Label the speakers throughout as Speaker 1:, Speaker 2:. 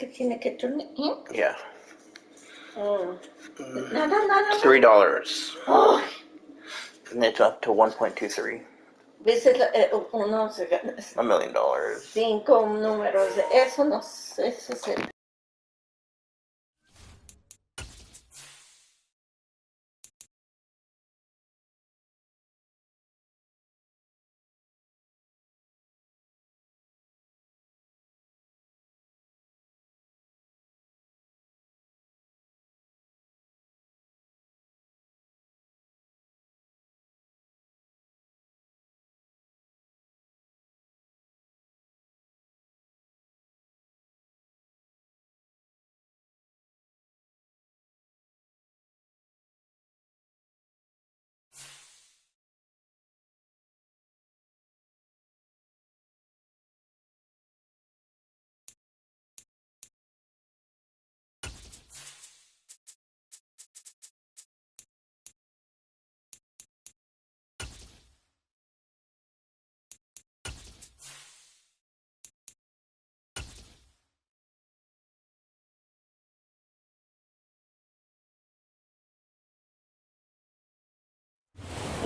Speaker 1: tiene que turn ink?
Speaker 2: Yeah.
Speaker 1: Nada.
Speaker 2: $3.
Speaker 1: Oh,
Speaker 2: And it's up to 1.23.
Speaker 1: veces uno
Speaker 2: $1 million.
Speaker 1: 5 números. Eso no sé, eso es el...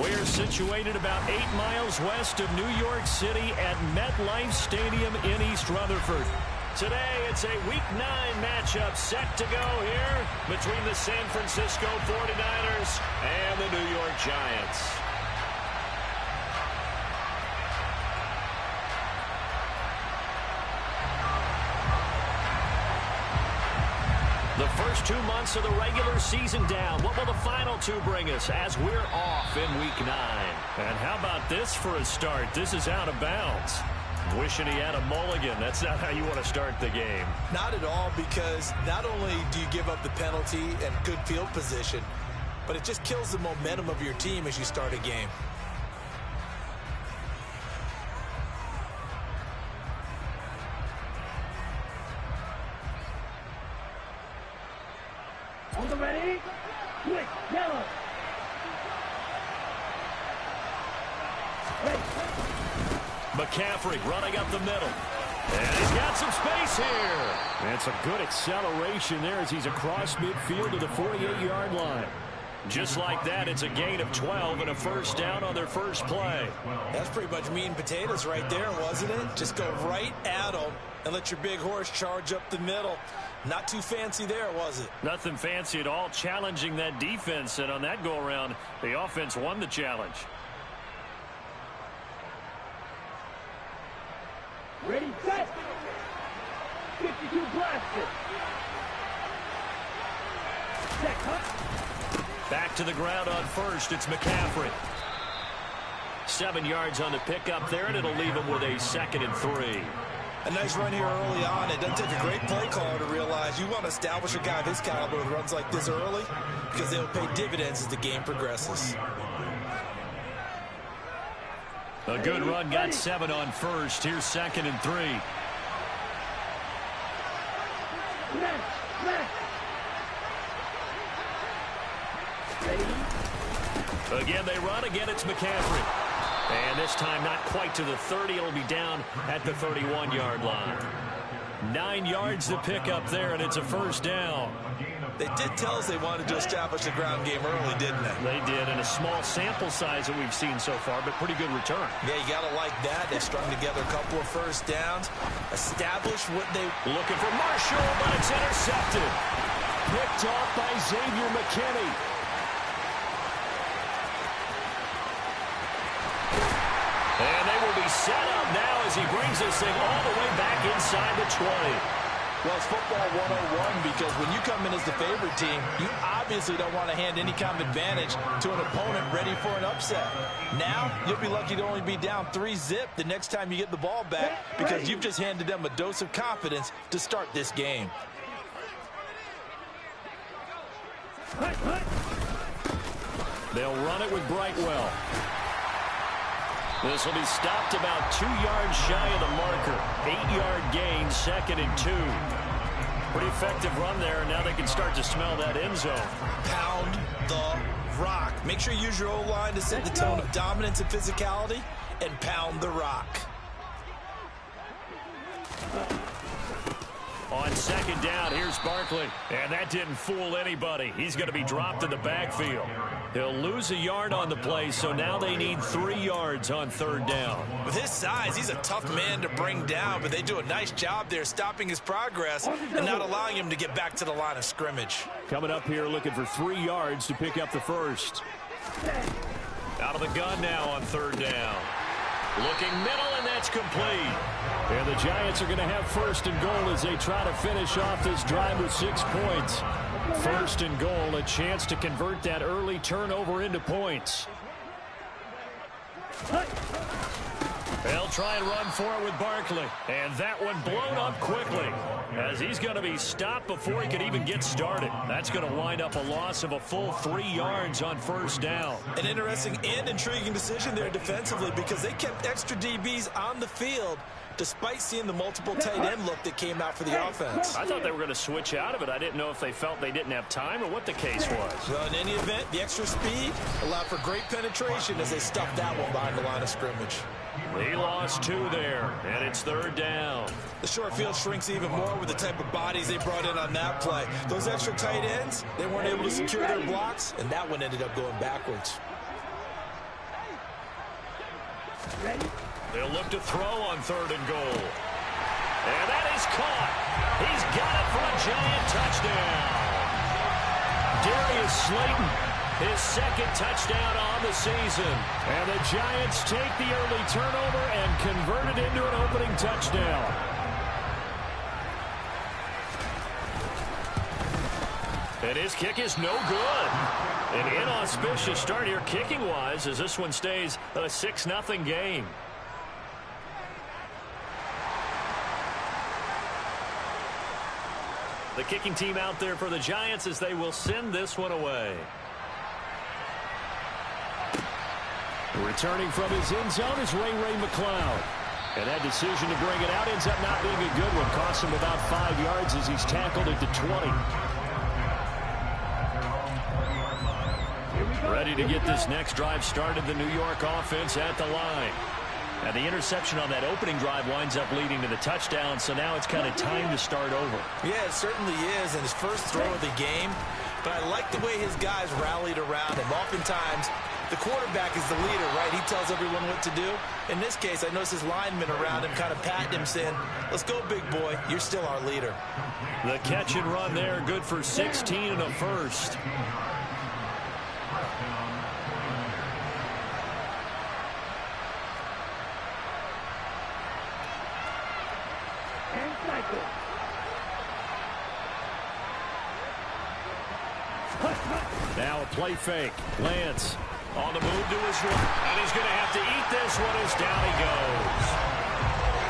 Speaker 3: We're situated about 8 miles west of New York City at MetLife Stadium in East Rutherford. Today, it's a Week 9 matchup set to go here between the San Francisco 49ers and the New York Giants. The first 2 months of the regular season down. What will the final 2 bring us as we're off in Week 9? And how about this for a start? This is out of bounds. Wishing he had a mulligan. That's not how you want to start the game.
Speaker 4: Not at all, because not only do you give up the penalty and good field position, but it just kills the momentum of your team as you start a game.
Speaker 5: On the ready? Quick, yellow.
Speaker 3: McCaffrey running up the middle. And he's got some space here. That's a good acceleration there as he's across midfield to the 48-yard line. Just like that, it's a gain of 12 and a first down on their first play.
Speaker 4: That's pretty much meat and potatoes right there, wasn't it? Just go right at them and let your big horse charge up the middle. Not too fancy there, was it?
Speaker 3: Nothing fancy at all, challenging that defense. And on that go-around, the offense won the challenge.
Speaker 5: Ready, set. 52 blasted. Set, cut.
Speaker 3: Back to the ground on first. It's McCaffrey. 7 yards on the pickup there, and it'll leave him with a 2nd and 3.
Speaker 4: A nice run here early on. It doesn't take a great play caller to realize you want to establish a guy of his caliber with runs like this early, because they'll pay dividends as the game progresses.
Speaker 3: A good run, got 7 on first. Here's 2nd and 3. Again, they run. Again, it's McCaffrey. And this time not quite to the 30. It'll be down at the 31-yard line. 9 yards to pick up there, and it's a first down.
Speaker 4: They did tell us they wanted to establish the ground game early, didn't they?
Speaker 3: They did, in a small sample size that we've seen so far, but pretty good return.
Speaker 4: Yeah, you got to like that. They've strung together a couple of first downs, established what they...
Speaker 3: Looking for Marshall, but it's intercepted. Picked off by Xavier McKinney. And they will be set up now as he brings this thing all the way back inside the 20.
Speaker 4: Well, it's football 101, because when you come in as the favorite team, you obviously don't want to hand any kind of advantage to an opponent ready for an upset. Now, you'll be lucky to only be down 3-zip the next time you get the ball back, because you've just handed them a dose of confidence to start this game.
Speaker 3: They'll run it with Brightwell. This will be stopped about 2 yards shy of the marker. 8-yard gain, 2nd and 2. Pretty effective run there, and now they can start to smell that end zone.
Speaker 4: Pound the rock. Make sure you use your O-line to set the tone of dominance and physicality, and pound the rock.
Speaker 3: On second down, here's Barkley. And that didn't fool anybody. He's going to be dropped in the backfield. He'll lose a yard on the play, so now they need 3 yards on third down.
Speaker 4: With his size, he's a tough man to bring down, but they do a nice job there stopping his progress and not allowing him to get back to the line of scrimmage.
Speaker 3: Coming up here looking for 3 yards to pick up the first. Out of the gun now on third down. Looking middle, and that's complete. And the Giants are going to have first and goal as they try to finish off this drive with 6 points. First and goal, a chance to convert that early turnover into points. They'll try and run for it with Barkley. And that one blown up quickly as he's going to be stopped before he could even get started. That's going to wind up a loss of a full 3 yards on first down.
Speaker 4: An interesting and intriguing decision there defensively because they kept extra DBs on the field despite seeing the multiple tight end look that came out for the offense.
Speaker 3: I thought they were going to switch out of it. I didn't know if they felt they didn't have time or what the case was.
Speaker 4: Well, in any event, the extra speed allowed for great penetration as they stuffed that one behind the line of scrimmage.
Speaker 3: He lost 2 there, and it's third down.
Speaker 4: The short field shrinks even more with the type of bodies they brought in on that play. Those extra tight ends, they weren't able to secure their blocks, and that one ended up going backwards.
Speaker 3: They'll look to throw on third and goal. And that is caught. He's got it for a Giant touchdown. Darius Slayton, his second touchdown on the season. And the Giants take the early turnover and convert it into an opening touchdown. And his kick is no good. An inauspicious start here kicking-wise as this one stays a 6-0 game. The kicking team out there for the Giants as they will send this one away. Returning from his end zone is Ray McCloud. And that decision to bring it out ends up not being a good one. Costs him about 5 yards as he's tackled at the 20. Ready to get this next drive started, the New York offense at the line. And the interception on that opening drive winds up leading to the touchdown, so now it's kind of time to start over.
Speaker 4: Yeah, it certainly is, and his first throw of the game. But I like the way his guys rallied around him. Oftentimes, the quarterback is the leader, right? He tells everyone what to do. In this case, I noticed his linemen around him kind of patting him, saying, let's go, big boy. You're still our leader.
Speaker 3: The catch and run there, good for 16 and a first. Now a play fake. Lance on the move to his right. And he's going to have to eat this one as down he goes.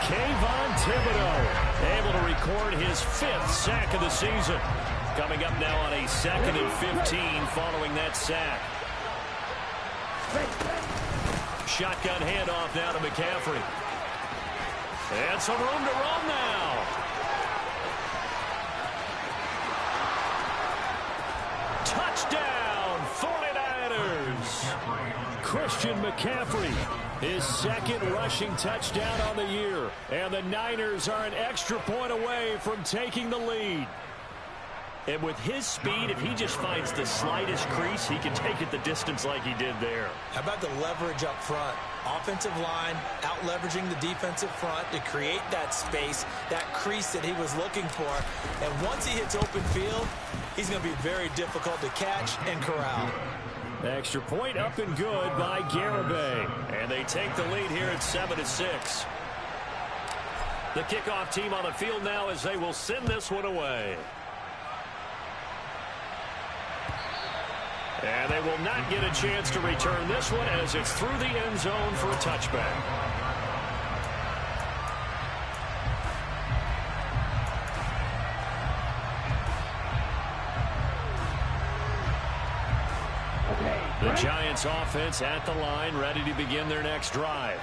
Speaker 3: Kayvon Thibodeau able to record his 5th sack of the season. Coming up now on a 2nd and 15 following that sack. Shotgun handoff now to McCaffrey. And some room to run now. Touchdown, 49ers. Christian McCaffrey, his 2nd rushing touchdown on the year. And the Niners are an extra point away from taking the lead. And with his speed, if he just finds the slightest crease, he can take it the distance like he did there.
Speaker 4: How about the leverage up front? Offensive line out-leveraging the defensive front to create that space, that crease that he was looking for. And once he hits open field, he's going to be very difficult to catch and corral.
Speaker 3: Extra point up and good by Garibay. And they take the lead here at 7-6. The kickoff team on the field now as they will send this one away. And they will not get a chance to return this one as it's through the end zone for a touchback. The Giants offense at the line, ready to begin their next drive.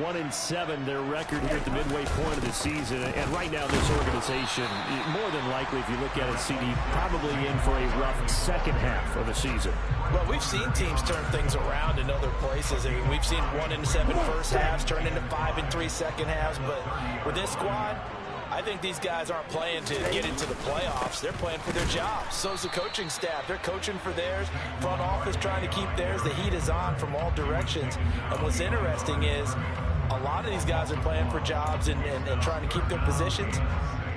Speaker 3: 1-7, their record here at the midway point of the season. And right now, this organization, more than likely, if you look at it, CD, probably in for a rough second half of the season.
Speaker 4: Well, we've seen teams turn things around in other places. I mean, we've seen 1-7 first halves turn into 5-3 second halves. But with this squad, I think these guys aren't playing to get into the playoffs. They're playing for their jobs. So's the coaching staff. They're coaching for theirs. Front office trying to keep theirs. The heat is on from all directions. And what's interesting is a lot of these guys are playing for jobs and trying to keep their positions.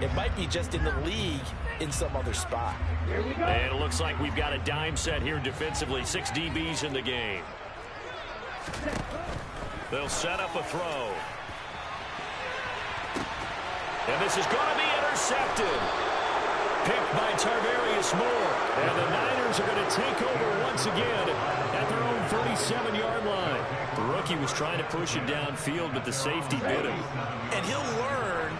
Speaker 4: It might be just in the league in some other spot.
Speaker 5: Here we go.
Speaker 3: And it looks like we've got a dime set here defensively. 6 DBs in the game. They'll set up a throw. And this is going to be intercepted. Picked by Tarvarius Moore. And the Niners are going to take over once again at their own 37-yard line. The rookie was trying to push it downfield, but the safety bit him.
Speaker 4: And he'll learn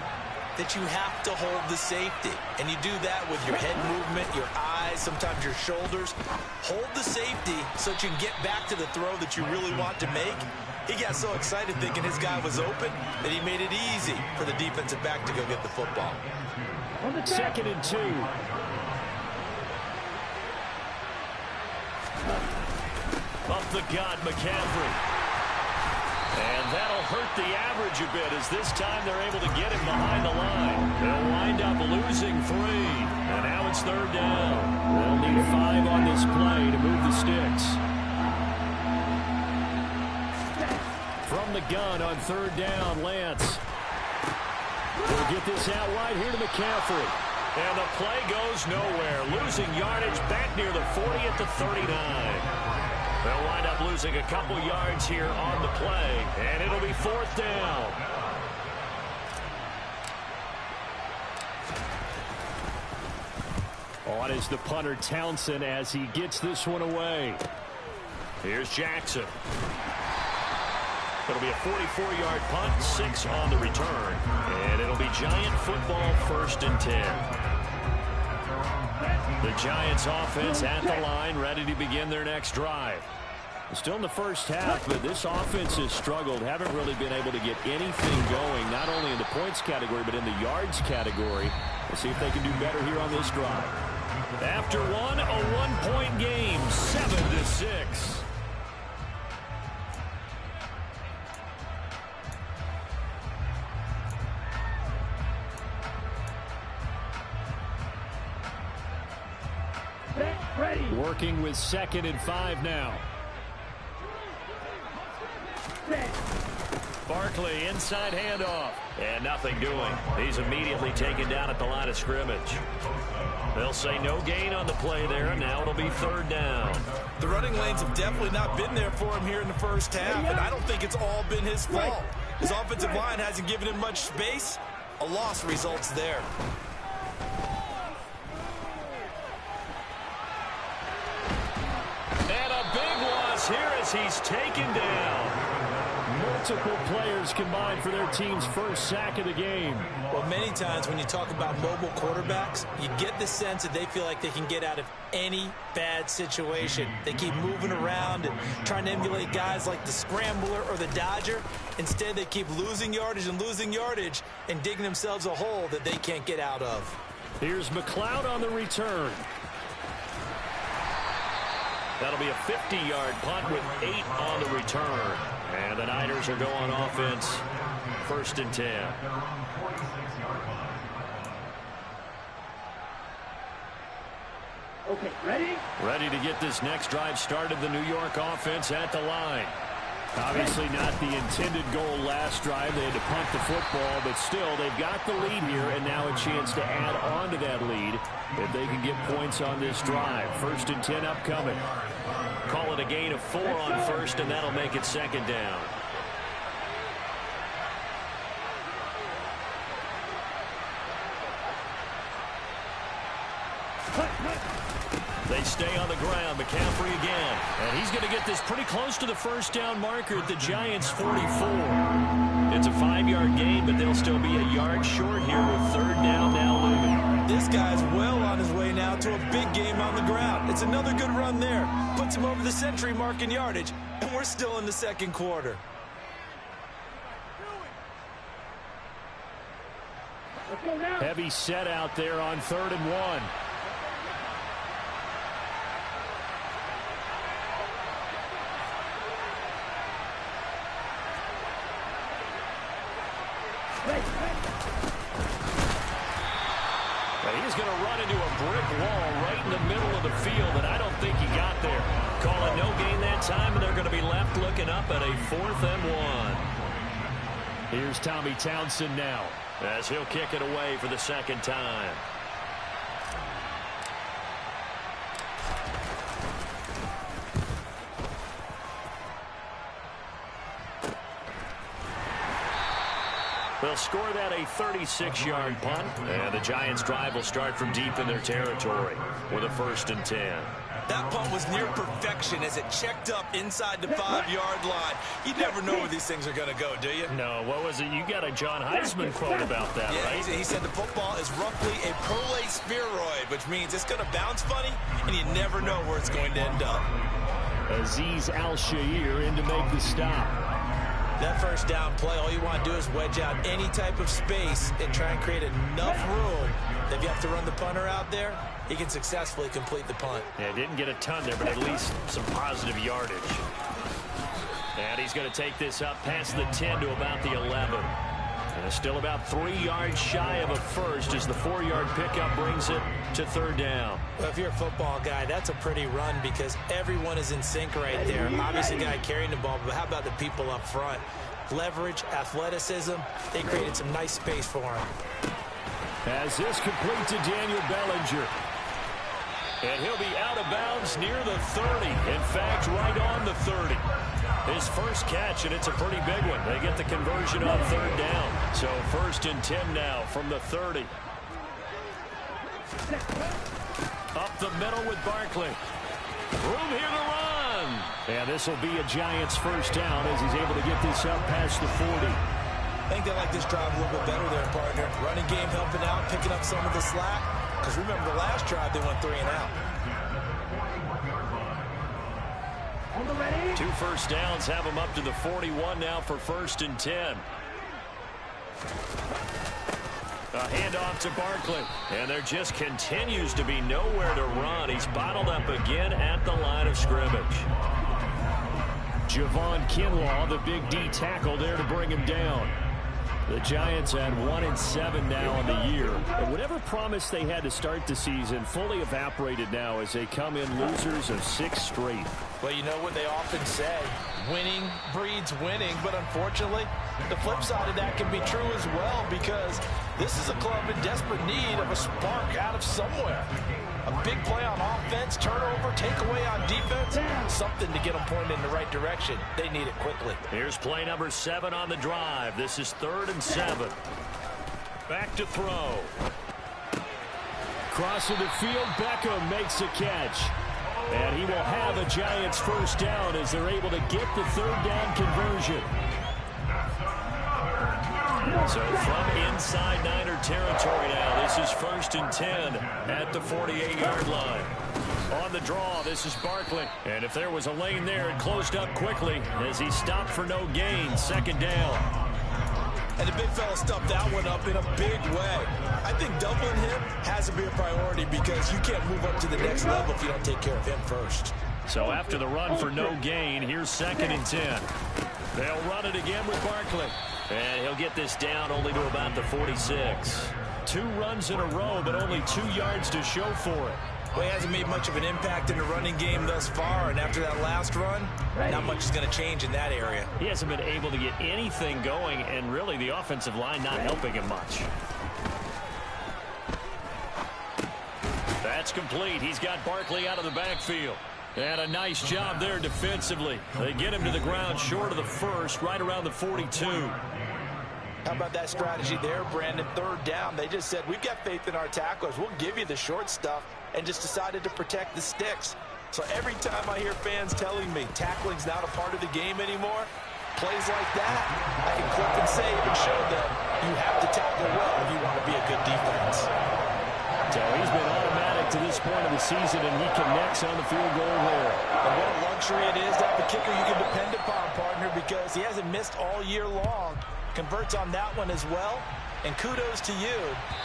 Speaker 4: that you have to hold the safety. And you do that with your head movement, your eyes, sometimes your shoulders. Hold the safety so that you can get back to the throw that you really want to make. He got so excited thinking his guy was open that he made it easy for the defensive back to go get the football.
Speaker 3: 2nd and 2. Up the gut, McCaffrey. And that'll hurt the average a bit as this time they're able to get him behind the line. They'll wind up losing 3. And now it's 3rd down. They'll need 5 on this play to move the sticks. From the gun on 3rd down, Lance. We'll get this out wide here to McCaffrey. And the play goes nowhere. Losing yardage back near the 40 at the 39. They'll wind up losing a couple yards here on the play. And it'll be 4th down. On is the punter Townsend as he gets this one away. Here's Jackson. It'll be a 44-yard punt, 6 on the return. And it'll be Giant football, 1st and 10. The Giants offense at the line, ready to begin their next drive. Still in the first half, but this offense has struggled. Haven't really been able to get anything going, not only in the points category, but in the yards category. We'll see if they can do better here on this drive. After one, a 1-point game, 7-6. Working with 2nd and 5 now. Barkley inside handoff. And nothing doing. He's immediately taken down at the line of scrimmage. They'll say no gain on the play there, and now it'll be 3rd down.
Speaker 4: The running lanes have definitely not been there for him here in the first half, and I don't think it's all been his fault. His offensive line hasn't given him much space. A loss results there.
Speaker 3: Here as he's taken down. Multiple players combined for their team's first sack of the game.
Speaker 4: Well, many times when you talk about mobile quarterbacks, you get the sense that they feel like they can get out of any bad situation. They keep moving around and trying to emulate guys like the Scrambler or the Dodger. Instead, they keep losing yardage and digging themselves a hole that they can't get out of.
Speaker 3: Here's McLeod on the return. That'll be a 50-yard punt with 8 on the return. And the Niners are going offense, 1st and 10.
Speaker 5: Okay, ready?
Speaker 3: Ready to get this next drive started. The New York offense at the line. Obviously not the intended goal last drive. They had to punt the football, but still they've got the lead here, and now a chance to add on to that lead if they can get points on this drive. 1st and 10 upcoming. Call it a gain of 4 on 1st, and that'll make it 2nd down. They stay on the ground. McCaffrey again. And he's going to get this pretty close to the 1st down marker at the Giants' 44. It's a 5-yard gain, but they'll still be a yard short here with 3rd down now looming.
Speaker 4: This guy's well on his way now to a big game on the ground. It's another good run there. Puts him over the century mark in yardage, and we're still in the 2nd quarter.
Speaker 5: Let's go now.
Speaker 3: Heavy set out there on 3rd and 1. going to run into a brick wall right in the middle of the field, and I don't think he got there. Call it no gain that time, and they're going to be left looking up at a 4th and 1. Here's Tommy Townsend now, as he'll kick it away for the second time. They'll score that a 36-yard punt, and the Giants' drive will start from deep in their territory with a 1st and 10.
Speaker 4: That punt was near perfection as it checked up inside the 5-yard line. You never know where these things are going to go, do you?
Speaker 3: No, what was it? You got a John Heisman quote about that,
Speaker 4: yeah,
Speaker 3: right?
Speaker 4: He said the football is roughly a prolate spheroid, which means it's going to bounce funny, and you never know where it's going to end up.
Speaker 3: Azeez Al-Shaair in to make the stop.
Speaker 4: That first down play, all you want to do is wedge out any type of space and try and create enough room that if you have to run the punter out there, he can successfully complete the punt.
Speaker 3: Yeah, didn't get a ton there, but at least some positive yardage. And he's going to take this up past the 10 to about the 11. And still about 3 yards shy of a first as the 4-yard pickup brings it to 3rd down.
Speaker 4: Well, if you're a football guy, that's a pretty run because everyone is in sync right there. Obviously, the guy carrying the ball, but how about the people up front? Leverage, athleticism, they created some nice space for him.
Speaker 3: As this complete to Daniel Bellinger. And he'll be out of bounds near the 30. In fact, right on the 30. His first catch, and it's a pretty big one. They get the conversion on 3rd down. So 1st and 10 now from the 30. Up the middle with Barkley. Room here to run. And this will be a Giants 1st down as he's able to get this up past the 40.
Speaker 4: I think they like this drive a little bit better there, partner. Running game helping out, picking up some of the slack. Because remember, the last drive, they went 3 and out.
Speaker 3: 2 first downs have him up to the 41 now for 1st and 10. A handoff to Barkley. And there just continues to be nowhere to run. He's bottled up again at the line of scrimmage. Javon Kinlaw, the big D tackle there to bring him down. The Giants at 1-7 now on the year. And whatever promise they had to start the season fully evaporated now as they come in losers of 6 straight.
Speaker 4: Well, you know what they often say, winning breeds winning, but unfortunately, the flip side of that can be true as well because this is a club in desperate need of a spark out of somewhere. A big play on offense, turnover, takeaway on defense, something to get them pointed in the right direction. They need it quickly.
Speaker 3: Here's play number 7 on the drive. This is 3rd and 7. Back to throw. Crossing the field, Beckham makes a catch. And he will have a Giants 1st down as they're able to get the 3rd down conversion. So from inside Niner territory now, this is 1st and 10 at the 48-yard line. On the draw, this is Barkley. And if there was a lane there, it closed up quickly as he stopped for no gain. 2nd down.
Speaker 4: And the big fella stuffed that one up in a big way. I think doubling him has to be a priority because you can't move up to the next level if you don't take care of him first.
Speaker 3: So after the run for no gain, here's 2nd and 10. They'll run it again with Barkley. And he'll get this down only to about the 46. 2 runs in a row, but only 2 yards to show for it.
Speaker 4: Well, he hasn't made much of an impact in the running game thus far, and after that last run, not much is going to change in that area.
Speaker 3: He hasn't been able to get anything going, and really the offensive line not helping him much. That's complete. He's got Barkley out of the backfield. And a nice job there defensively. They get him to the ground short of the 1st, right around the 42.
Speaker 4: How about that strategy there, Brandon? 3rd down. They just said, we've got faith in our tacklers. We'll give you the short stuff, and just decided to protect the sticks. So every time I hear fans telling me tackling's not a part of the game anymore, plays like that, I can clip and save and show them you have to tackle well if you want to be a good defense.
Speaker 3: So he's been automatic to this point of the season, and he connects on the field goal there.
Speaker 4: And what a luxury it is to have a kicker you can depend upon, partner, because he hasn't missed all year long. Converts on that one as well. And kudos to you.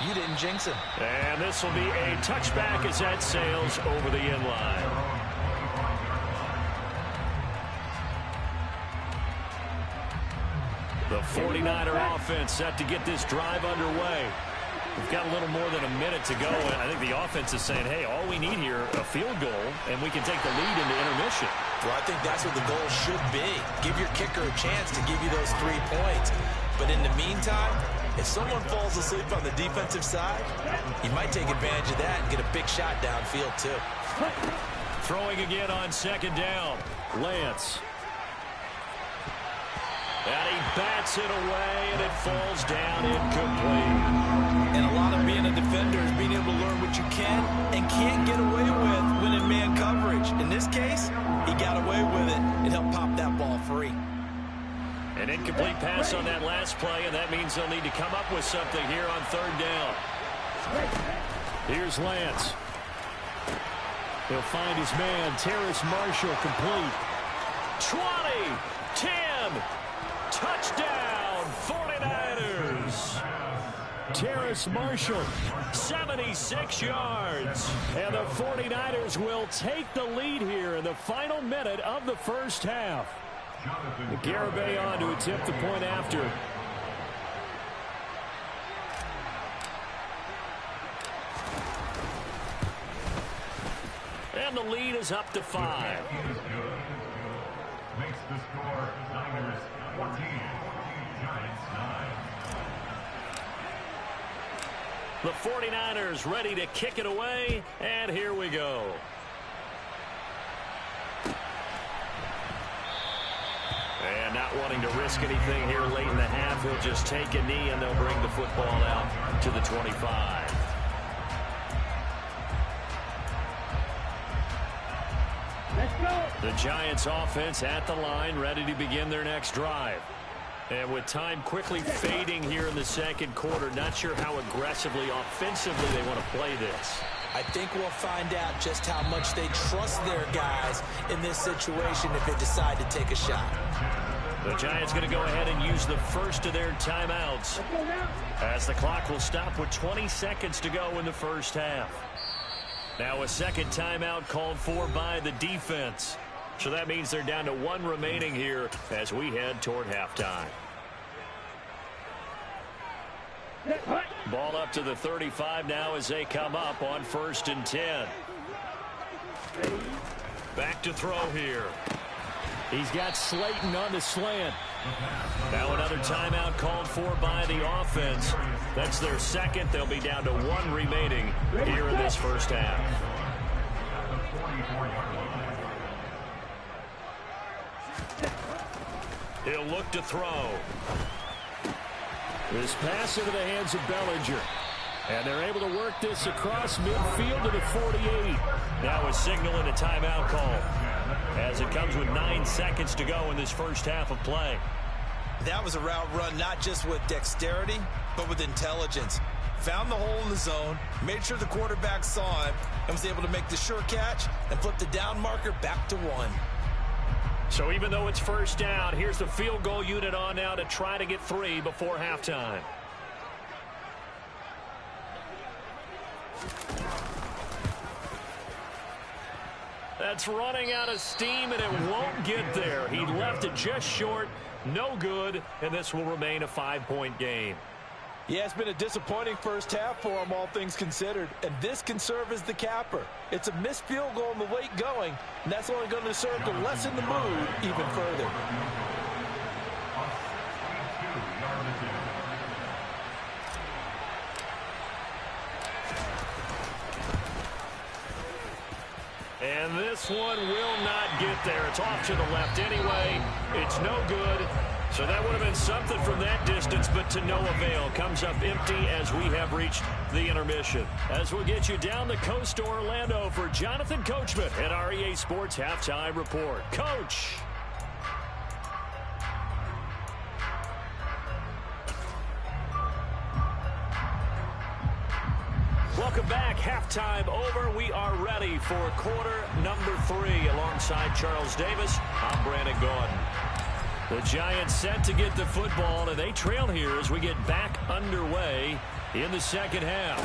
Speaker 4: You didn't jinx him.
Speaker 3: And this will be a touchback as that sails over the end line. The 49er offense set to get this drive underway. We've got a little more than a minute to go, and I think the offense is saying, hey, all we need here, a field goal, and we can take the lead into intermission.
Speaker 4: Well, I think that's what the goal should be. Give your kicker a chance to give you those 3 points. But in the meantime, if someone falls asleep on the defensive side, you might take advantage of that and get a big shot downfield, too.
Speaker 3: Throwing again on second down. Lance. And he bats it away, and it falls down incomplete.
Speaker 4: And a lot of being a defender is being able to learn what you can and can't get away with when in man coverage. In this case, he got away with it and helped pop that ball free.
Speaker 3: An incomplete pass on that last play, and that means they'll need to come up with something here on third down. Here's Lance. He'll find his man, Terrace Marshall, complete. 20, 10, touchdown, 49ers. Terrace Marshall, 76 yards. And the 49ers will take the lead here in the final minute of the first half. Garibay on to attempt the point after. And the lead is up to 5.
Speaker 5: Makes the score Niners 14, Giants 9.
Speaker 3: The 49ers ready to kick it away, and here we go. And not wanting to risk anything here late in the half, he'll just take a knee, and they'll bring the football out to the 25.
Speaker 5: Let's go.
Speaker 3: The Giants offense at the line, ready to begin their next drive. And with time quickly fading here in the second quarter, not sure how aggressively, offensively they want to play this.
Speaker 4: I think we'll find out just how much they trust their guys in this situation if they decide to take a shot.
Speaker 3: The Giants going to go ahead and use the first of their timeouts, as the clock will stop with 20 seconds to go in the first half. Now a second timeout called for by the defense. So that means they're down to 1 remaining here as we head toward halftime. Ball up to the 35 now as they come up on 1st and 10. Back to throw here. He's got Slayton on the slant. Now another timeout called for by the offense. That's their second. They'll be down to 1 remaining here in this first half. He'll look to throw. This pass into the hands of Bellinger. And they're able to work this across midfield to the 48. Now a signal and a timeout call, as it comes with 9 seconds to go in this first half of play.
Speaker 4: That was a route run not just with dexterity, but with intelligence. Found the hole in the zone, made sure the quarterback saw him, and was able to make the sure catch and flip the down marker back to 1.
Speaker 3: So even though it's first down, here's the field goal unit on now to try to get 3 before halftime. That's running out of steam, and it won't get there. He left it just short, no good, and this will remain a 5-point game.
Speaker 4: Yeah, it's been a disappointing first half for him, all things considered. And this can serve as the capper. It's a missed field goal in the late going, and that's only going to serve to lessen the mood even further.
Speaker 3: And this one will not get there. It's off to the left anyway. It's no good. So that would have been something from that distance, but to no avail. Comes up empty as we have reached the intermission. As we'll get you down the coast to Orlando for Jonathan Coachman at our EA Sports Halftime Report. Coach. Welcome back. Halftime over. We are ready for quarter number 3 alongside Charles Davis. I'm Brandon Gordon. The Giants set to get the football, and they trail here as we get back underway in the second half.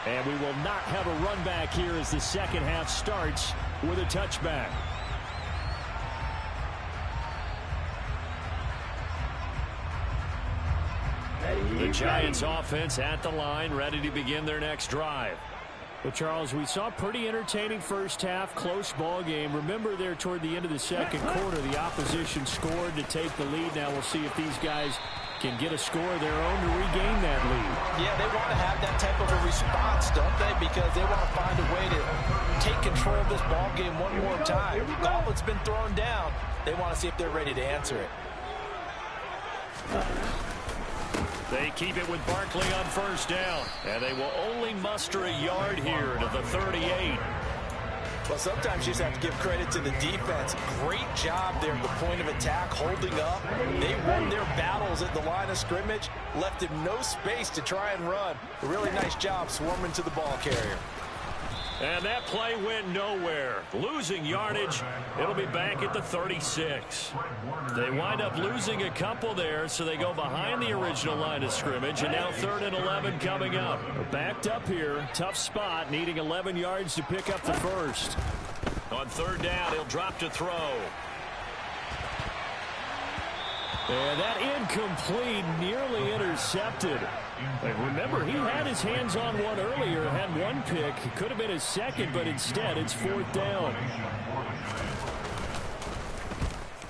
Speaker 3: And we will not have a run back here as the second half starts with a touchback. The Giants offense at the line, ready to begin their next drive.
Speaker 6: Well, Charles, we saw a pretty entertaining first half, close ball game. Remember there toward the end of the second quarter, the opposition scored to take the lead. Now we'll see if these guys can get a score of their own to regain that lead.
Speaker 4: Yeah, they want to have that type of a response, don't they? Because they want to find a way to take control of this ball game one more time. The gauntlet's been thrown down. They want to see if they're ready to answer it.
Speaker 3: They keep it with Barkley on first down, and they will only muster a yard here to the 38.
Speaker 4: Well, sometimes you just have to give credit to the defense. Great job there at the point of attack, holding up. They won their battles at the line of scrimmage, left him no space to try and run. A really nice job swarming to the ball carrier.
Speaker 3: And that play went nowhere. Losing yardage. It'll be back at the 36. They wind up losing a couple there, so they go behind the original line of scrimmage, and now 3rd and 11 coming up.
Speaker 6: Backed up here. Tough spot, needing 11 yards to pick up the first.
Speaker 3: On 3rd down, he'll drop to throw.
Speaker 6: And that incomplete, nearly intercepted. Remember, he had his hands on one earlier, had one pick. It could have been his second, but instead it's 4th down.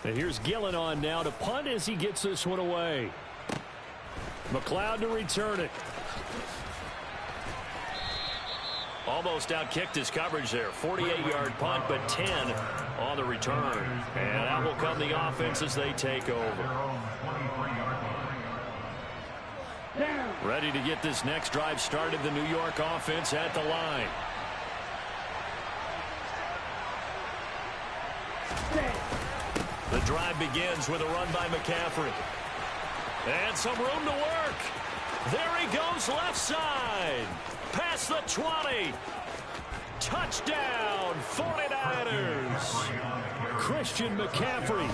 Speaker 6: And here's Gillen on now to punt as he gets this one away. McLeod to return it.
Speaker 3: Almost outkicked his coverage there. 48-yard punt, but 10 on the return. And that will come the offense as they take over. Ready to get this next drive started, the New York offense at the line. The drive begins with a run by McCaffrey. And some room to work. There he goes left side. Past the 20. Touchdown, 49ers.
Speaker 6: Christian McCaffrey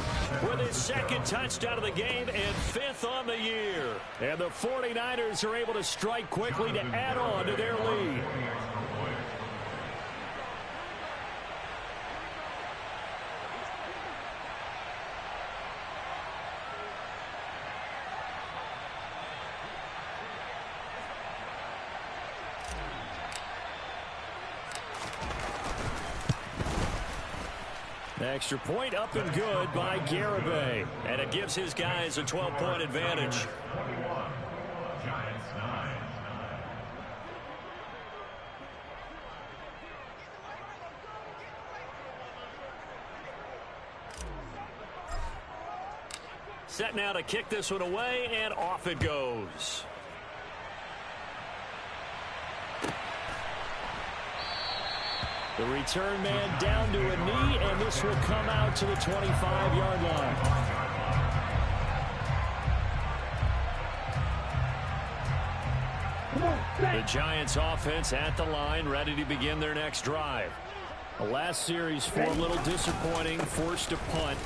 Speaker 3: with his 2nd touchdown of the game and 5th on the year.
Speaker 6: And the 49ers are able to strike quickly to add on to their lead. Extra point up and good by Garibay.
Speaker 3: And it gives his guys a 12-point advantage.
Speaker 5: Giants 9.
Speaker 3: Set now to kick this one away, and off it goes.
Speaker 6: The return man down to a knee, and this will come out to the 25-yard line.
Speaker 3: The Giants offense at the line, ready to begin their next drive.
Speaker 6: The last series for a little disappointing, forced to punt.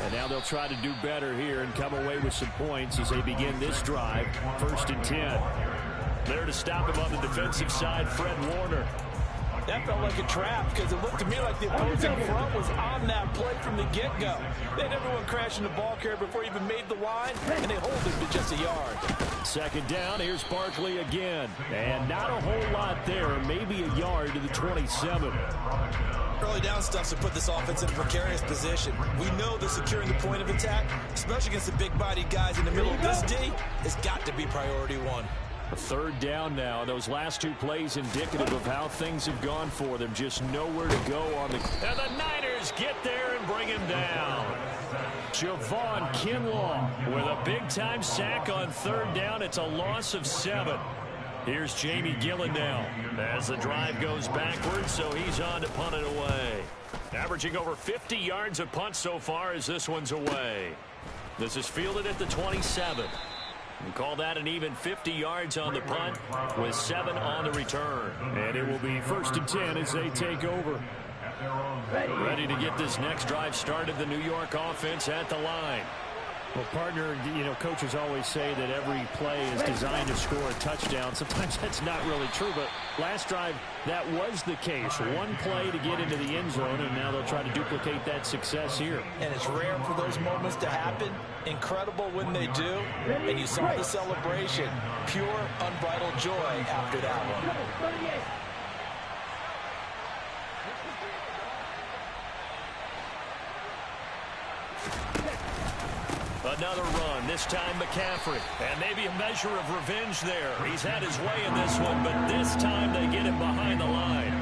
Speaker 6: And now they'll try to do better here and come away with some points as they begin this drive. 1st and 10.
Speaker 3: There to stop him on the defensive side, Fred Warner.
Speaker 4: That felt like a trap because it looked to me like the opposing front was on that play from the get-go. They had everyone crashing the ball carrier before he even made the line, and they hold him to just a yard.
Speaker 6: 2nd down, here's Barkley again. And not a whole lot there, maybe a yard to the 27.
Speaker 4: Early down stuffs to put this offense in a precarious position. We know that securing the point of attack, especially against the big-bodied guys in the middle of this D, has got to be priority one.
Speaker 6: 3rd down now. Those last 2 plays indicative of how things have gone for them. Just nowhere to go on the...
Speaker 3: And the Niners get there and bring him down.
Speaker 6: Javon Kinlaw
Speaker 3: with a big-time sack on 3rd down. It's a loss of 7. Here's Jamie Gillen now as the drive goes backwards, so he's on to punt it away. Averaging over 50 yards of punt so far as this one's away. This is fielded at the 27. And call that an even 50 yards on the punt with 7 on the return.
Speaker 6: And it will be 1st and 10 as they take over.
Speaker 3: Ready to get this next drive started, the New York offense at the line.
Speaker 6: Well, partner, coaches always say that every play is designed to score a touchdown. Sometimes that's not really true, but last drive, that was the case. One play to get into the end zone, and now they'll try to duplicate that success here.
Speaker 4: And it's rare for those moments to happen. Incredible when they do. And you saw the celebration. Pure, unbridled joy after that one.
Speaker 3: Another run, this time McCaffrey. And maybe a measure of revenge there. He's had his way in this one, but this time they get him behind the line.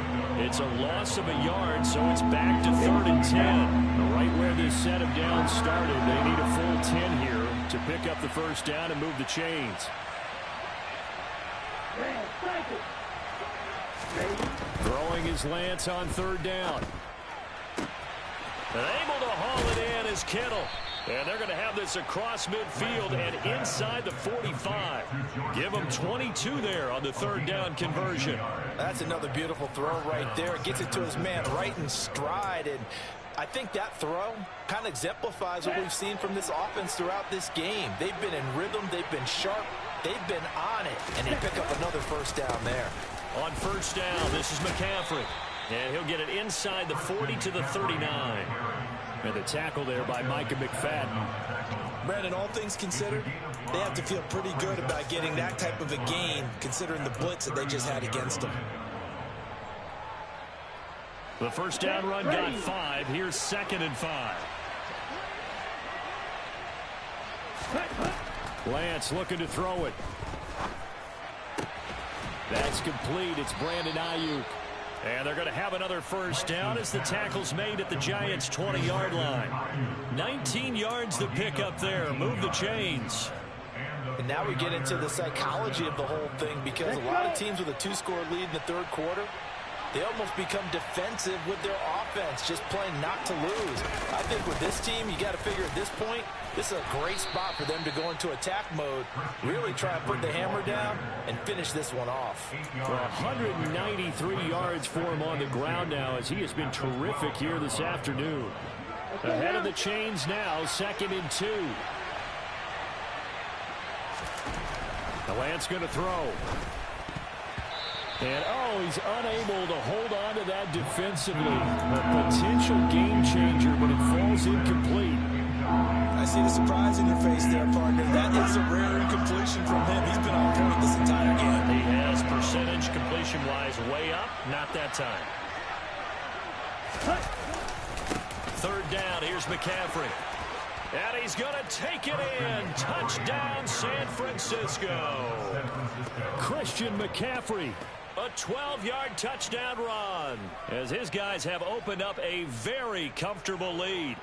Speaker 3: It's a loss of a yard, so it's back to 3rd and 10. Right where this set of downs started, they need a full 10 here to pick up the first down and move the chains. Throwing is Lance on 3rd down. And able to haul it in is Kittle. And they're going to have this across midfield and inside the 45. Give them 22 there on the 3rd down conversion.
Speaker 4: That's another beautiful throw right there. It gets it to his man right in stride. And I think that throw kind of exemplifies what we've seen from this offense throughout this game. They've been in rhythm. They've been sharp. They've been on it. And they pick up another first down there.
Speaker 3: On 1st down, this is McCaffrey. And he'll get it inside the 40 to the 39. And the tackle there by Micah McFadden.
Speaker 4: Brandon, all things considered, they have to feel pretty good about getting that type of a gain, considering the blitz that they just had against them.
Speaker 3: The first down run got 5. Here's 2nd and 5.
Speaker 6: Lance looking to throw it. That's complete. It's Brandon Ayuk.
Speaker 3: And they're going to have another first down as the tackle's made at the Giants' 20-yard line. 19 yards to pick up there. Move the chains.
Speaker 4: And now we get into the psychology of the whole thing, because a lot of teams with a 2-score lead in the 3rd quarter, they almost become defensive with their offense, just playing not to lose. I think with this team, you got to figure at this point, this is a great spot for them to go into attack mode, really try and put the hammer down and finish this one off.
Speaker 6: 193 yards for him on the ground now, as he has been terrific here this afternoon. Ahead of the chains now, 2nd and 2. The Lance going to throw. And, he's unable to hold on to that defensively. A potential game changer, but it falls incomplete.
Speaker 4: I see the surprise in your face there, partner. That is a rare incompletion from him. He's been on point this entire game.
Speaker 3: He has percentage completion-wise way up. Not that time. 3rd down. Here's McCaffrey. And he's going to take it in. Touchdown, San Francisco.
Speaker 6: Christian McCaffrey.
Speaker 3: A 12-yard touchdown run as his guys have opened up a very comfortable lead.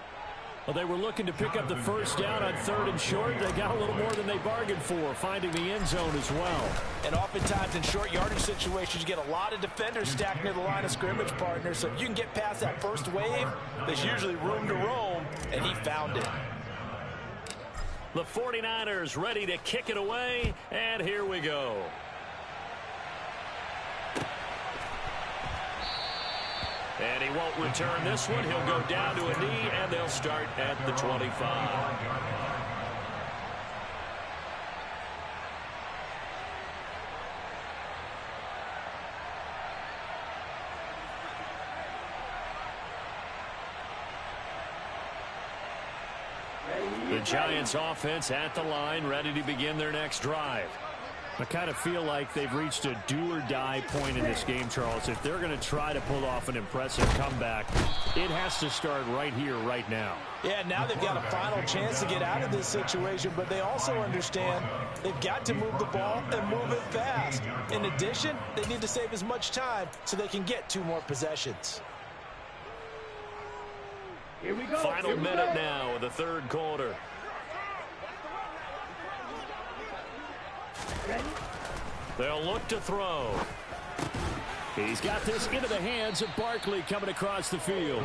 Speaker 6: Well, they were looking to pick up the first down on 3rd and short. They got a little more than they bargained for, finding the end zone as well.
Speaker 4: And oftentimes in short yardage situations, you get a lot of defenders stacked near the line of scrimmage, partners. So if you can get past that first wave, there's usually room to roam, and he found it.
Speaker 3: The 49ers ready to kick it away, and here we go. And he won't return this one. He'll go down to a knee, and they'll start at the 25. The Giants offense at the line, ready to begin their next drive.
Speaker 6: I kind of feel like they've reached a do-or-die point in this game, Charles. If they're going to try to pull off an impressive comeback, it has to start right here, right now.
Speaker 4: Yeah, now they've got a final chance to get out of this situation, but they also understand they've got to move the ball and move it fast. In addition, they need to save as much time so they can get 2 more possessions.
Speaker 3: Here we go. Final minute now of the 3rd quarter. They'll look to throw.
Speaker 6: He's got this into the hands of Barkley coming across the field.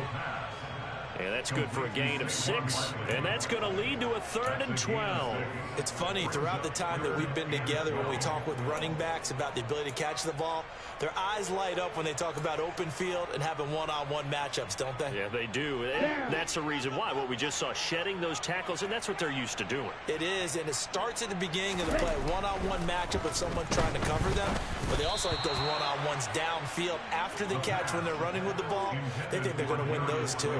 Speaker 3: And that's good for a gain of 6. And that's going to lead to a 3rd and 12.
Speaker 4: It's funny, throughout the time that we've been together, when we talk with running backs about the ability to catch the ball, their eyes light up when they talk about open field and having one-on-one matchups, don't they?
Speaker 3: Yeah, they do. And that's the reason why. What we just saw, shedding those tackles, and that's what they're used to doing.
Speaker 4: It is, and it starts at the beginning of the play. One-on-one matchup with someone trying to cover them, but they also like those one-on-ones downfield after the catch when they're running with the ball. They think they're going to win those too.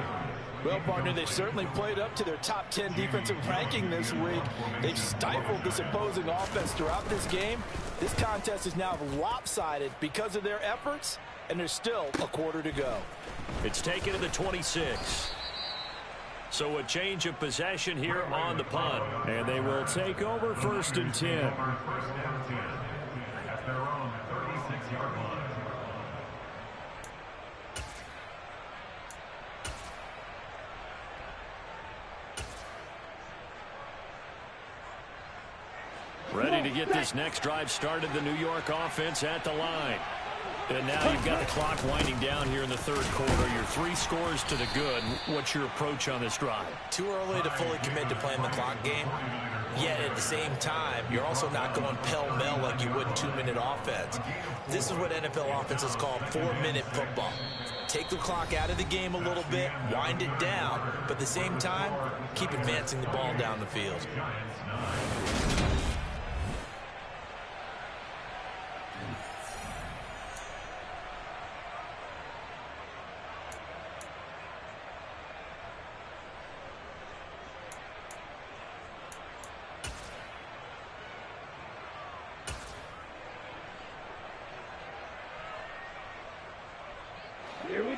Speaker 7: Well, partner, they've certainly played up to their top 10 defensive ranking this week. They've stifled this opposing offense throughout this game. This contest is now lopsided because of their efforts, and there's still a quarter to go.
Speaker 3: It's taken to the 26. So a change of possession here on the punt.
Speaker 6: And they will take over 1st and 10.
Speaker 5: First down 10 at their own 36-yard line.
Speaker 3: Ready to get this next drive started, the New York offense at the line. And now you've got the clock winding down here in the 3rd quarter. Your 3 scores to the good. What's your approach on this drive?
Speaker 4: Too early to fully commit to playing the clock game. Yet at the same time, you're also not going pell-mell like you would in 2-minute offense. This is what NFL offenses call 4-minute football. Take the clock out of the game a little bit, wind it down, but at the same time, keep advancing the ball down the field.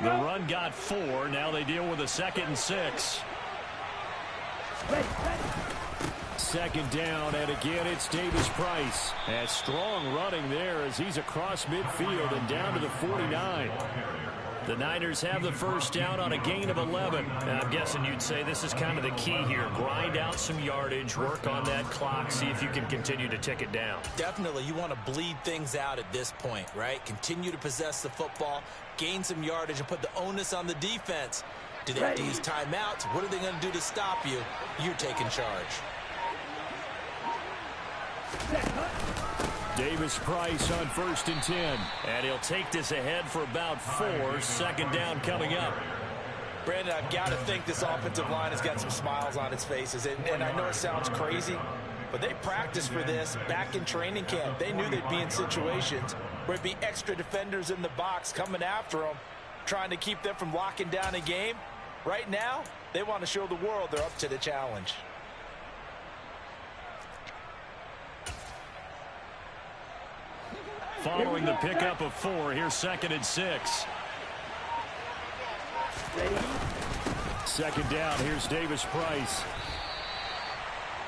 Speaker 3: The run got 4. Now they deal with a 2nd and 6. 2nd down, and again it's Davis Price. And strong running there as he's across midfield and down to the 49. The Niners have the 1st down on a gain of 11. And I'm guessing you'd say this is kind of the key here. Grind out some yardage, work on that clock, see if you can continue to tick it down.
Speaker 4: Definitely, you want to bleed things out at this point, right? Continue to possess the football, gain some yardage, and put the onus on the defense. Do they have to use timeouts? What are they going to do to stop you? You're taking charge.
Speaker 6: Davis Price on 1st and 10.
Speaker 3: And he'll take this ahead for about 4. 2nd down coming up.
Speaker 4: Brandon, I've got to think this offensive line has got some smiles on its faces. And I know it sounds crazy, but they practiced for this back in training camp. They knew they'd be in situations where it'd be extra defenders in the box coming after them, trying to keep them from locking down a game. Right now, they want to show the world they're up to the challenge.
Speaker 3: Following the pickup of 4, here's 2nd and 6.
Speaker 6: 2nd down, here's Davis Price.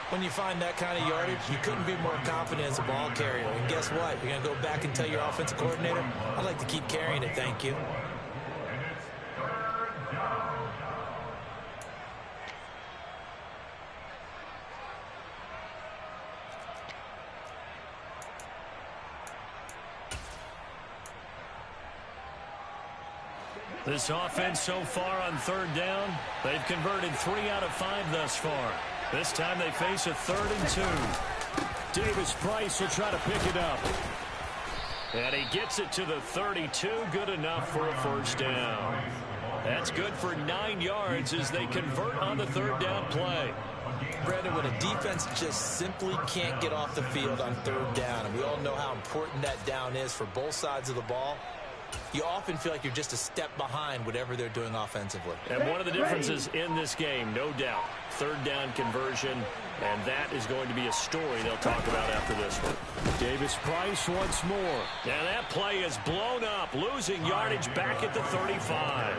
Speaker 4: When you find that kind of yardage, you couldn't be more confident as a ball carrier. And guess what? You're going to go back and tell your offensive coordinator, I'd like to keep carrying it, thank you.
Speaker 5: And it's 3rd down.
Speaker 3: This offense so far on 3rd down, they've converted 3 out of 5 thus far. This time they face a 3rd and 2.
Speaker 6: Davis Price will try to pick it up.
Speaker 3: And he gets it to the 32. Good enough for a 1st down. That's good for 9 yards as they convert on the 3rd down play.
Speaker 4: Brandon, when a defense just simply can't get off the field on 3rd down, and we all know how important that down is for both sides of the ball, you often feel like you're just a step behind whatever they're doing offensively.
Speaker 3: And one of the differences in this game, no doubt, 3rd down conversion, and that is going to be a story they'll talk about after this one.
Speaker 6: Davis Price once more.
Speaker 3: And that play is blown up, losing yardage back at the 35.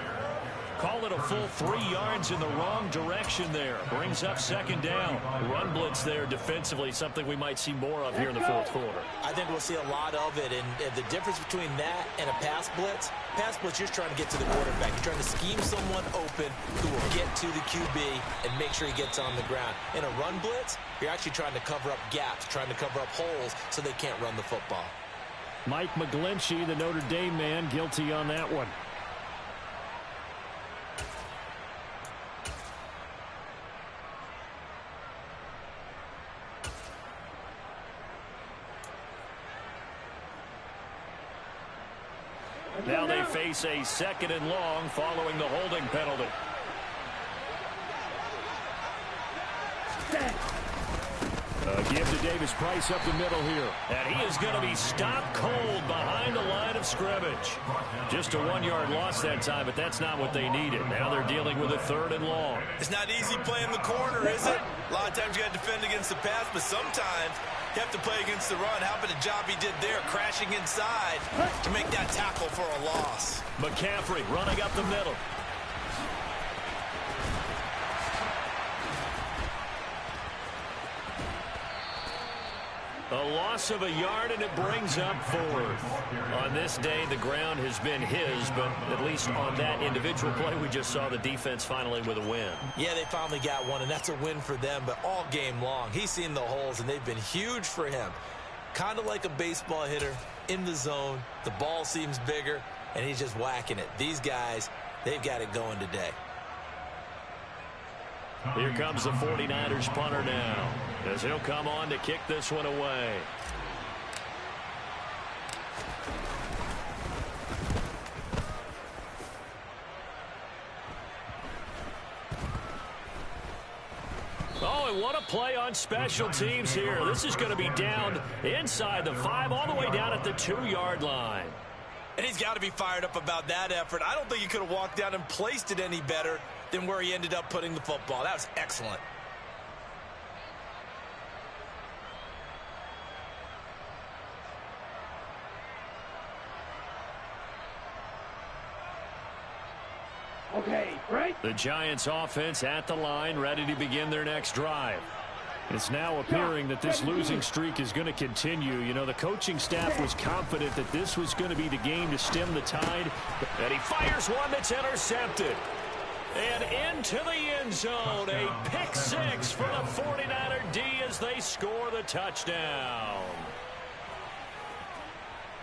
Speaker 3: Call it a full 3 yards in the wrong direction there. Brings up 2nd down. Run blitz there defensively, something we might see more of here in the 4th quarter.
Speaker 4: I think we'll see a lot of it, and the difference between that and a pass blitz, you're just trying to get to the quarterback. You're trying to scheme someone open who will get to the QB and make sure he gets on the ground. In a run blitz, you're actually trying to cover up gaps, trying to cover up holes so they can't run the football.
Speaker 6: Mike McGlinchey, the Notre Dame man, guilty on that one.
Speaker 3: Now they face a 2nd and long following the holding penalty. Give to Davis Price up the middle here. And he is going to be stopped cold behind the line of scrimmage. Just a 1-yard loss that time, but that's not what they needed. Now they're dealing with a 3rd and long.
Speaker 7: It's not easy playing the corner, is it? A lot of times you got to defend against the pass, but sometimes you have to play against the run. How about the job he did there, crashing inside to make that tackle for a loss.
Speaker 3: McCaffrey running up the middle. A loss of a yard, and it brings up 4th. On this day, the ground has been his, but at least on that individual play, we just saw the defense finally with a win.
Speaker 7: Yeah, they finally got one, and that's a win for them, but all game long, he's seen the holes, and they've been huge for him. Kind of like a baseball hitter in the zone. The ball seems bigger, and he's just whacking it. These guys, they've got it going today.
Speaker 3: Here comes the 49ers punter now, as he'll come on to kick this one away. Oh, and what a play on special teams here. This is going to be down inside the 5, all the way down at the 2-yard line.
Speaker 7: And he's got to be fired up about that effort. I don't think he could have walked down and placed it any better than where he ended up putting the football. That was excellent.
Speaker 5: Okay, right.
Speaker 3: The Giants offense at the line, ready to begin their next drive. It's now appearing that this losing streak is going to continue. You know, the coaching staff was confident that this was going to be the game to stem the tide. And he fires one that's intercepted. And into the end zone, a pick 6 for the 49er D as they score the touchdown.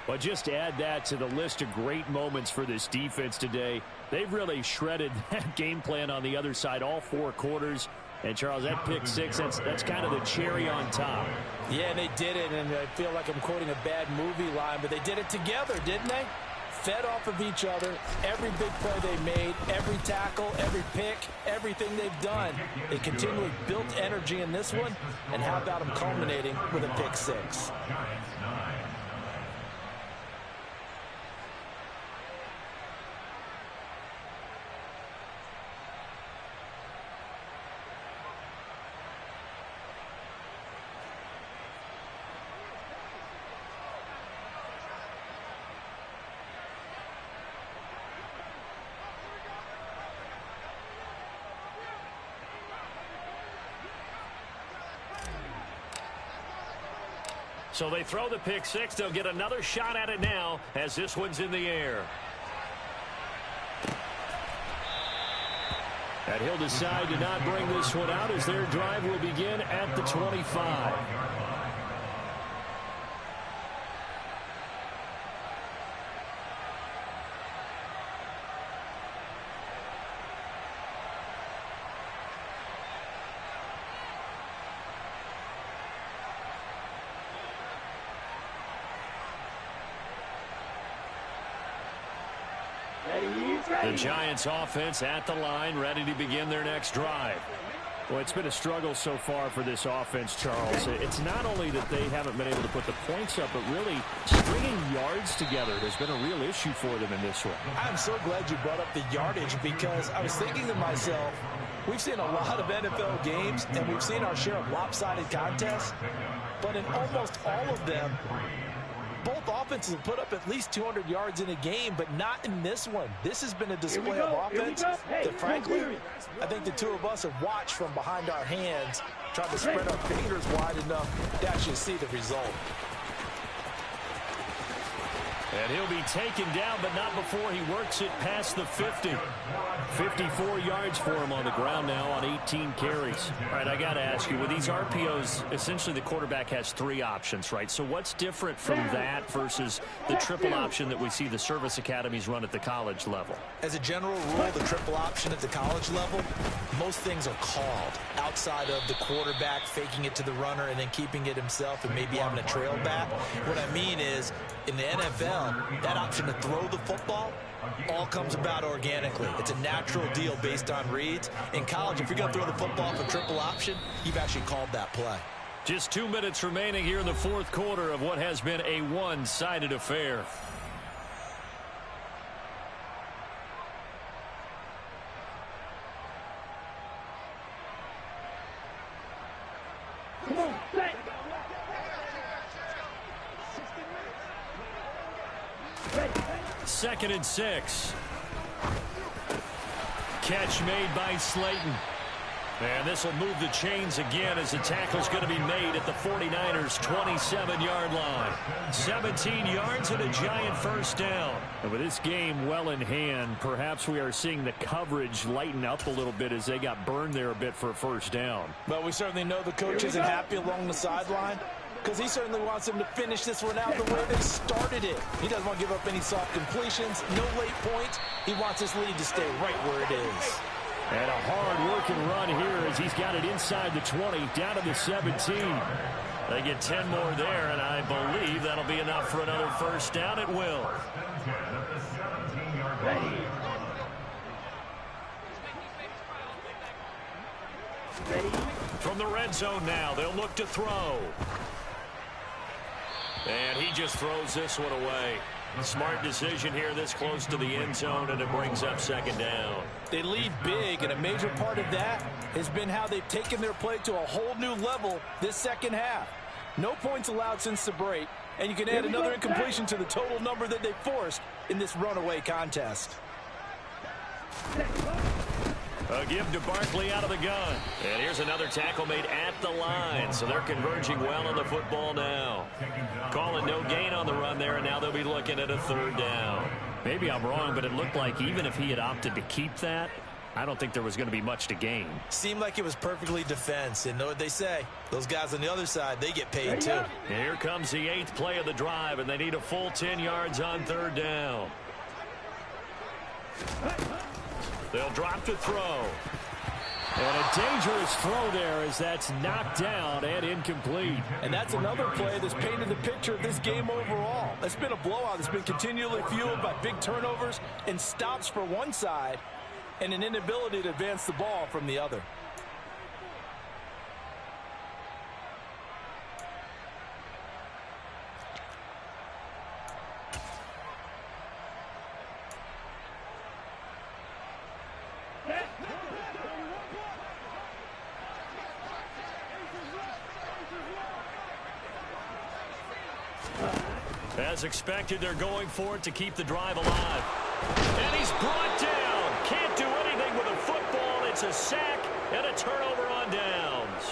Speaker 3: But just add that to the list of great moments for this defense today. They've really shredded that game plan on the other side all 4 quarters. And, Charles, that pick 6, that's kind of the cherry on top.
Speaker 7: Yeah, they did it, and I feel like I'm quoting a bad movie line, but they did it together, didn't they? Fed off of each other, every big play they made, every tackle, every pick, everything they've done. They continually built energy in this one, and how about them culminating with a pick 6?
Speaker 3: So they throw the pick 6. They'll get another shot at it now as this one's in the air. And he'll decide to not bring this one out as their drive will begin at the 25. The Giants offense at the line, ready to begin their next drive. Well, it's been a struggle so far for this offense, Charles. It's not only that they haven't been able to put the points up, but really stringing yards together has been a real issue for them in this one.
Speaker 7: I'm so glad you brought up the yardage, because I was thinking to myself, we've seen a lot of NFL games, and we've seen our share of lopsided contests, but in almost all of them, both offenses have put up at least 200 yards in a game, but not in this one. This has been a display of offense that, frankly, I think the two of us have watched from behind our hands, trying to spread our fingers wide enough to actually see the result.
Speaker 3: And he'll be taken down, but not before he works it past the 50. 54 yards for him on the ground now on 18 carries. All right, I got to ask you, with these RPOs, essentially the quarterback has 3 options, right? So what's different from that versus the triple option that we see the service academies run at the college level?
Speaker 7: As a general rule, the triple option at the college level, most things are called outside of the quarterback faking it to the runner and then keeping it himself and maybe having a trail back. What I mean is, in the NFL, that option to throw the football all comes about organically. It's a natural deal based on reads. In college, if you're going to throw the football for triple option, you've actually called that play.
Speaker 3: Just 2 minutes remaining here in the fourth quarter of what has been a one-sided affair. Second and 6. Catch made by Slayton. And this will move the chains again as the tackle's going to be made at the 49ers' 27-yard line. 17 yards and a giant first down.
Speaker 6: And with this game well in hand, perhaps we are seeing the coverage lighten up a little bit as they got burned there a bit for a first down.
Speaker 7: But we certainly know the coach isn't happy along the sideline, because he certainly wants them to finish this one out the way they started it. He doesn't want to give up any soft completions, no late points. He wants this lead to stay right where it is.
Speaker 6: And a hard-working run here as he's got it inside the 20, down to the 17.
Speaker 3: They get 10 more there, and I believe that'll be enough for another first down. It will. From the red zone now, they'll look to throw. And he just throws this one away. Smart decision here this close to the end zone, and it brings up second down.
Speaker 7: They lead big, and a major part of that has been how they've taken their play to a whole new level this second half. No points allowed since the break, and you can add another incompletion to the total number that they forced in this runaway contest.
Speaker 3: A give to Barkley out of the gun. And here's another tackle made at the line. So they're converging well on the football now. Calling no gain on the run there, and now they'll be looking at a third down.
Speaker 6: Maybe I'm wrong, but it looked like even if he had opted to keep that, I don't think there was going to be much to gain.
Speaker 7: Seemed like it was perfectly defense, and know what they say. Those guys on the other side, they get paid too.
Speaker 3: And here comes the 8th play of the drive, and they need a full 10 yards on third down. They'll drop to throw.
Speaker 6: And a dangerous throw there as that's knocked down and incomplete.
Speaker 7: And that's another play that's painted the picture of this game overall. It's been a blowout that's been continually fueled by big turnovers and stops for one side and an inability to advance the ball from the other.
Speaker 3: As expected, they're going for it to keep the drive alive. And he's brought down. Can't do anything with a football. It's a sack and a turnover on downs.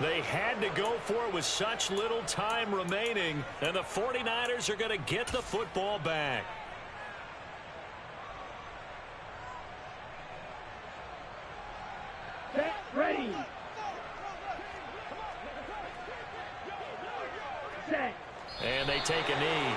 Speaker 3: They had to go for it with such little time remaining, and the 49ers are going to get the football back.
Speaker 8: Ready. Set.
Speaker 3: And they take a knee.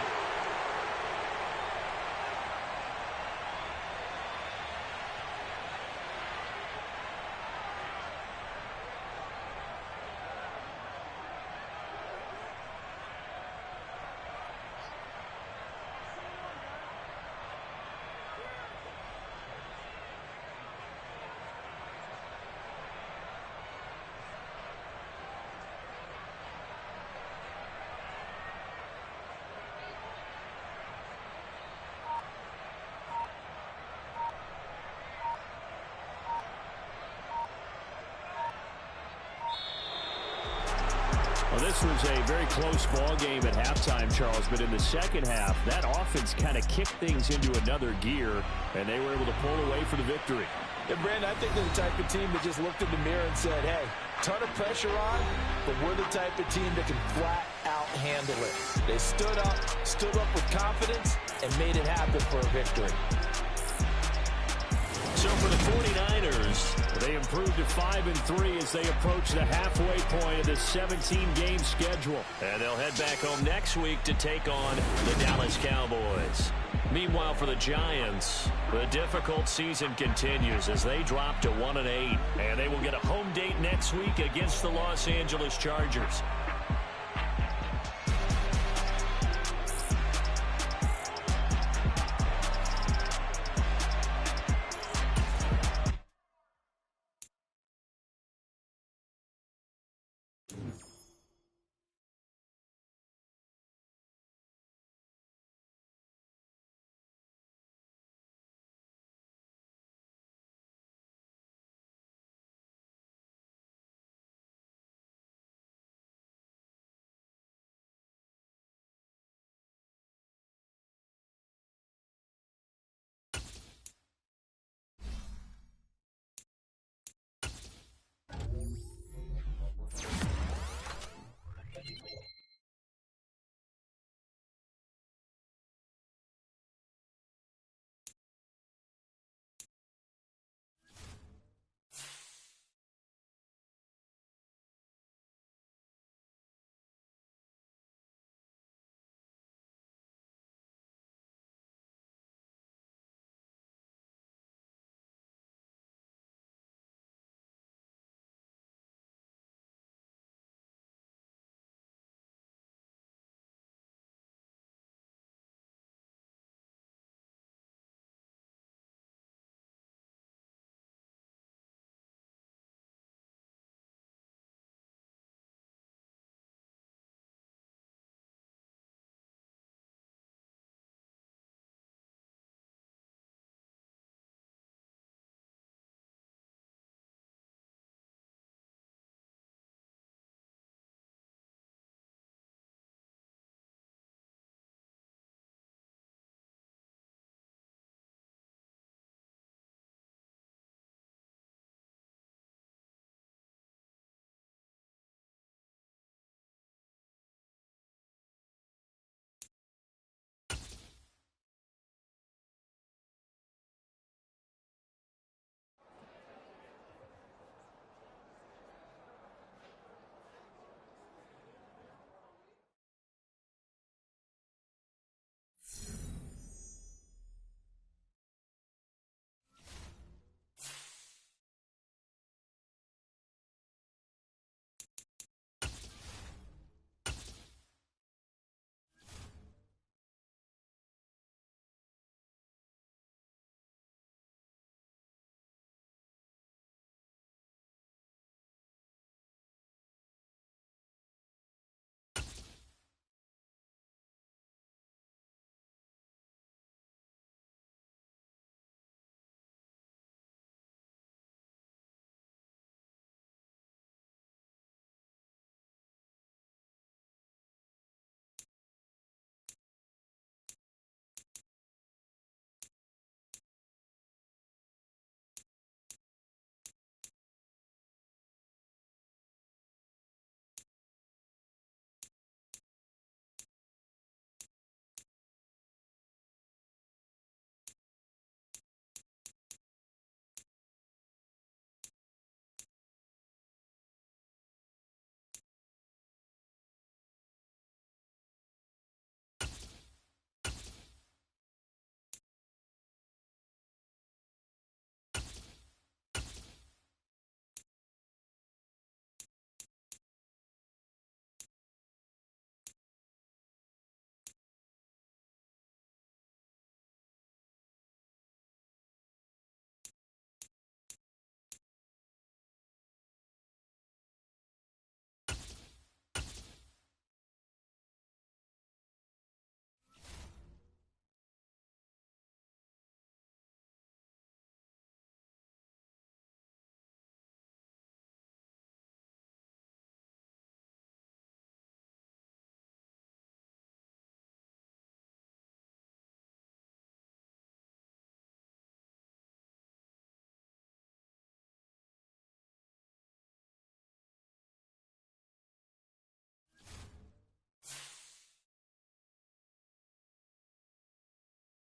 Speaker 6: Well, this was a very close ball game at halftime, Charles, but in the second half, that offense kind of kicked things into another gear, and they were able to pull away for the victory.
Speaker 7: And Brandon, I think they're the type of team that just looked in the mirror and said, hey, ton of pressure on, but we're the type of team that can flat out handle it. They stood up with confidence, and made it happen for a victory.
Speaker 3: So for the 49ers,
Speaker 6: they improved to 5-3 as they approach the halfway point of this 17-game schedule.
Speaker 3: and they'll head back home next week to take on the Dallas Cowboys. Meanwhile, for the Giants, the difficult season continues as they drop to 1-8. And they will get a home date next week against the Los Angeles Chargers.